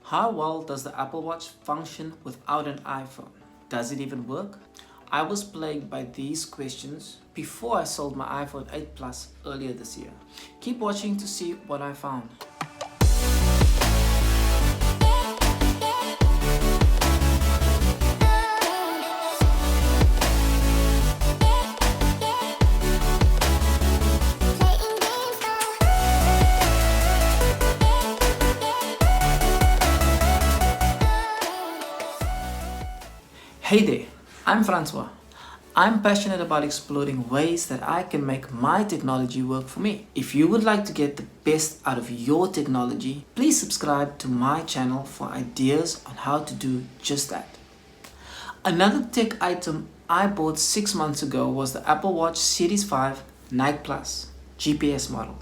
How well does the Apple Watch function without an iPhone? Does it even work? I was plagued by these questions before I sold my iPhone 8 Plus earlier this year. Keep watching to see what I found. Hey there, I'm Francois. I'm passionate about exploring ways that I can make my technology work for me. If you would like to get the best out of your technology, please subscribe to my channel for ideas on how to do just that. Another tech item I bought 6 months ago was the Apple Watch Series 5 Night Plus GPS model.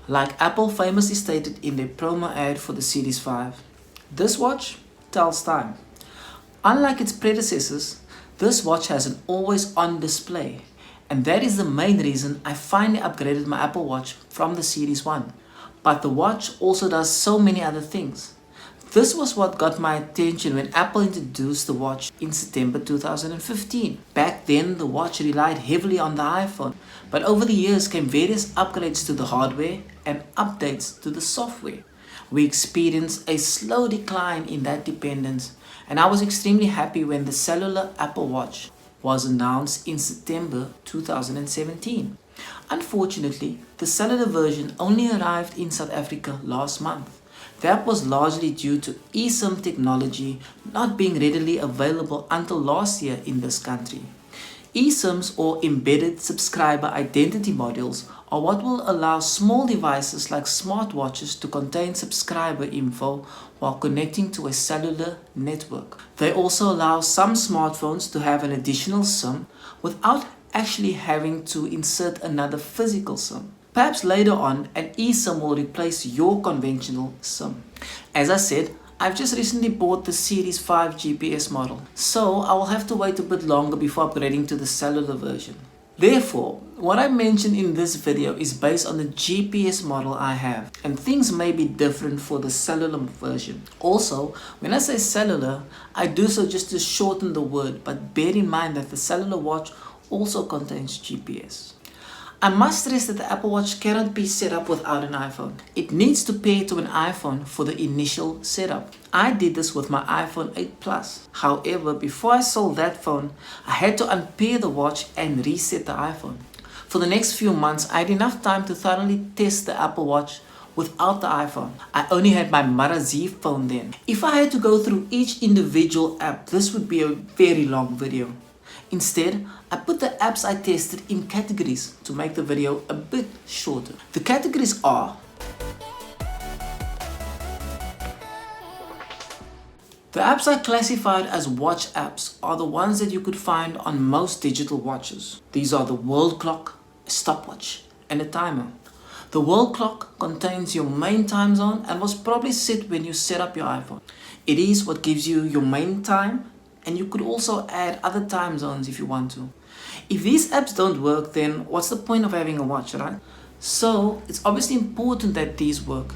Like Apple famously stated in their promo ad for the Series 5, this watch tells time. Unlike its predecessors, this watch has an always-on display, and that is the main reason I finally upgraded my Apple Watch from the Series 1. But the watch also does so many other things. This was what got my attention when Apple introduced the watch in September 2015. Back then, the watch relied heavily on the iPhone, but over the years came various upgrades to the hardware and updates to the software. We experienced a slow decline in that dependence, and I was extremely happy when the cellular Apple Watch was announced in September 2017. Unfortunately, the cellular version only arrived in South Africa last month. That was largely due to eSIM technology not being readily available until last year in this country. eSIMs, or embedded subscriber identity modules, are what will allow small devices like smartwatches to contain subscriber info while connecting to a cellular network. They also allow some smartphones to have an additional SIM without actually having to insert another physical SIM. Perhaps later on, an eSIM will replace your conventional SIM. As I said, I've just recently bought the Series 5 GPS model, so I will have to wait a bit longer before upgrading to the cellular version. Therefore, what I mentioned in this video is based on the GPS model I have, and things may be different for the cellular version. Also, when I say cellular, I do so just to shorten the word, but bear in mind that the cellular watch also contains GPS. I must stress that the Apple Watch cannot be set up without an iPhone. It needs to pair to an iPhone for the initial setup. I did this with my iPhone 8 Plus. However, before I sold that phone, I had to unpair the watch and reset the iPhone. For the next few months, I had enough time to thoroughly test the Apple Watch without the iPhone. I only had my Mara Z phone then. If I had to go through each individual app, this would be a very long video. Instead, I put the apps I tested in categories to make the video a bit shorter. The categories are: the apps I classified as watch apps are the ones that you could find on most digital watches. These are the world clock, a stopwatch, and a timer. The world clock contains your main time zone and was probably set when you set up your iPhone. It is what gives you your main time, and you could also add other time zones if you want to. If these apps don't work, then what's the point of having a watch, right? So it's obviously important that these work,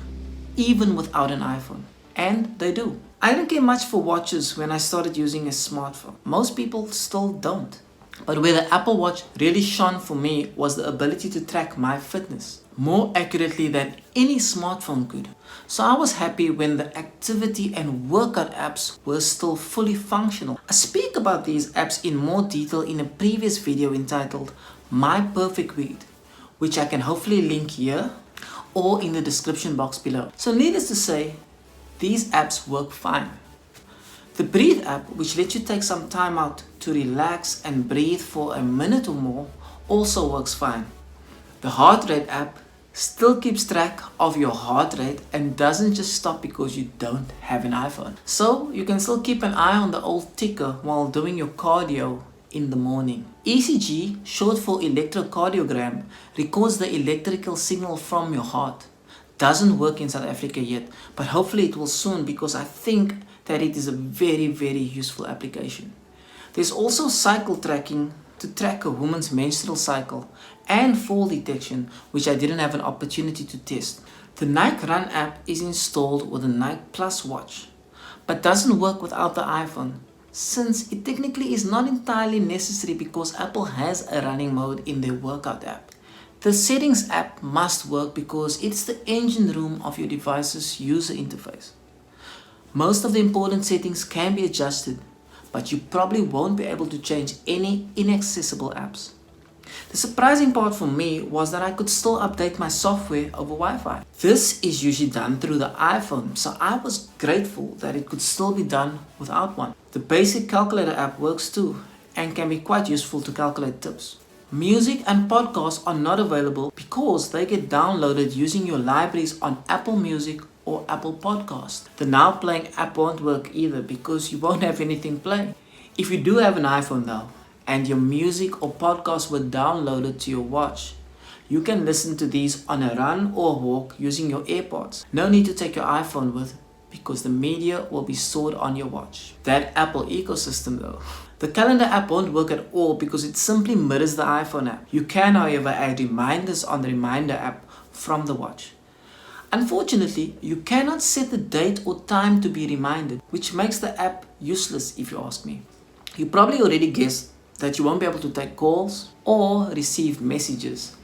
even without an iPhone. And they do. I didn't care much for watches when I started using a smartphone. Most people still don't. But where the Apple Watch really shone for me was the ability to track my fitness more accurately than any smartphone could. So I was happy when the activity and workout apps were still fully functional. I speak about these apps in more detail in a previous video entitled My Perfect Week, which I can hopefully link here or in the description box below. So needless to say, these apps work fine. The Breathe app, which lets you take some time out to relax and breathe for a minute or more, also works fine. The Heart Rate app still keeps track of your heart rate and doesn't just stop because you don't have an iPhone. So you can still keep an eye on the old ticker while doing your cardio in the morning. ECG, short for electrocardiogram, records the electrical signal from your heart. Doesn't work in South Africa yet, but hopefully it will soon, because I think that it is a very, very useful application. There's also cycle tracking to track a woman's menstrual cycle, and fall detection, which I didn't have an opportunity to test. The Nike Run app is installed with the Nike Plus watch. but doesn't work without the iPhone, since it technically is not entirely necessary because Apple has a running mode in their workout app. The settings app must work because it's the engine room of your device's user interface. Most of the important settings can be adjusted, but you probably won't be able to change any inaccessible apps. The surprising part for me was that I could still update my software over Wi-Fi. This is usually done through the iPhone, so I was grateful that it could still be done without one. The basic calculator app works too and can be quite useful to calculate tips. Music and podcasts are not available because they get downloaded using your libraries on Apple Music or Apple Podcasts. The Now Playing app won't work either because you won't have anything playing. If you do have an iPhone though, and your music or podcasts were downloaded to your watch, you can listen to these on a run or walk using your AirPods. No need to take your iPhone with because the media will be stored on your watch. That Apple ecosystem though. The calendar app won't work at all because it simply mirrors the iPhone app. You can however add reminders on the reminder app from the watch. Unfortunately, you cannot set the date or time to be reminded, which makes the app useless if you ask me. You probably already guessed that you won't be able to take calls or receive messages,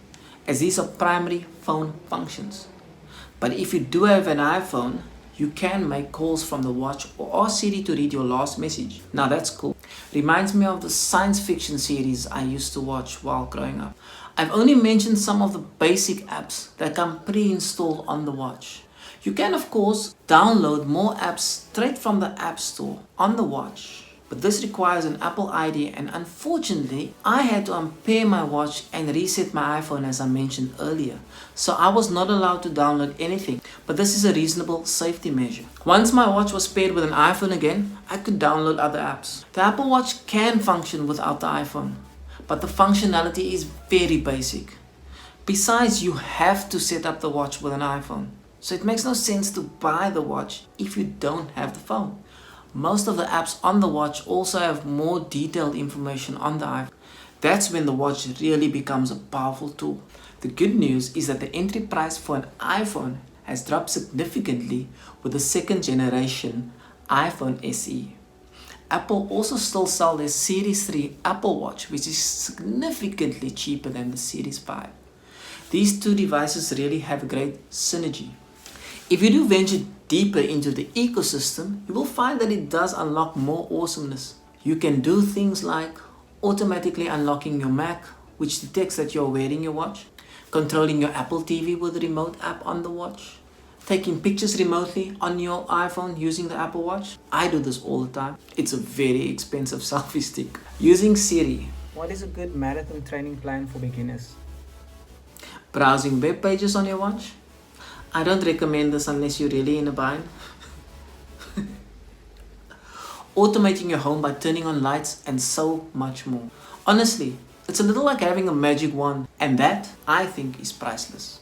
as these are primary phone functions. But if you do have an iPhone, you can make calls from the watch or ask Siri to read your last message. Now that's cool. Reminds me of the science fiction series I used to watch while growing up. I've only mentioned some of the basic apps that come pre-installed on the watch. You can of course download more apps straight from the App Store on the watch, but this requires an Apple ID, and unfortunately I had to unpair my watch and reset my iPhone as I mentioned earlier, so I was not allowed to download anything, but this is a reasonable safety measure. Once my watch was paired with an iPhone again, I could download other apps. The Apple Watch can function without the iPhone, but the functionality is very basic. Besides, you have to set up the watch with an iPhone, so it makes no sense to buy the watch if you don't have the phone. Most of the apps on the watch also have more detailed information on the iPhone. That's when the watch really becomes a powerful tool. The good news is that the entry price for an iPhone has dropped significantly with the second generation iPhone SE. Apple also still sells their Series 3 Apple Watch, which is significantly cheaper than the Series 5. These two devices really have a great synergy. If you do venture deeper into the ecosystem, you will find that it does unlock more awesomeness. You can do things like automatically unlocking your Mac, which detects that you're wearing your watch, controlling your Apple TV with the remote app on the watch, taking pictures remotely on your iPhone using the Apple Watch. I do this all the time. It's a very expensive selfie stick. Using Siri. What is a good marathon training plan for beginners? Browsing web pages on your watch. I don't recommend this unless you're really in a bind. Automating your home by turning on lights and so much more. Honestly, it's a little like having a magic wand, and that, I think, is priceless.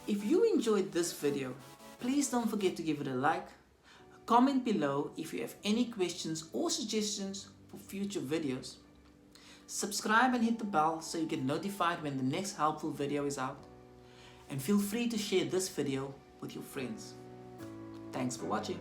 If you enjoyed this video, please don't forget to give it a like. Comment below if you have any questions or suggestions for future videos. Subscribe and hit the bell so you get notified when the next helpful video is out. And feel free to share this video with your friends. Thanks for watching.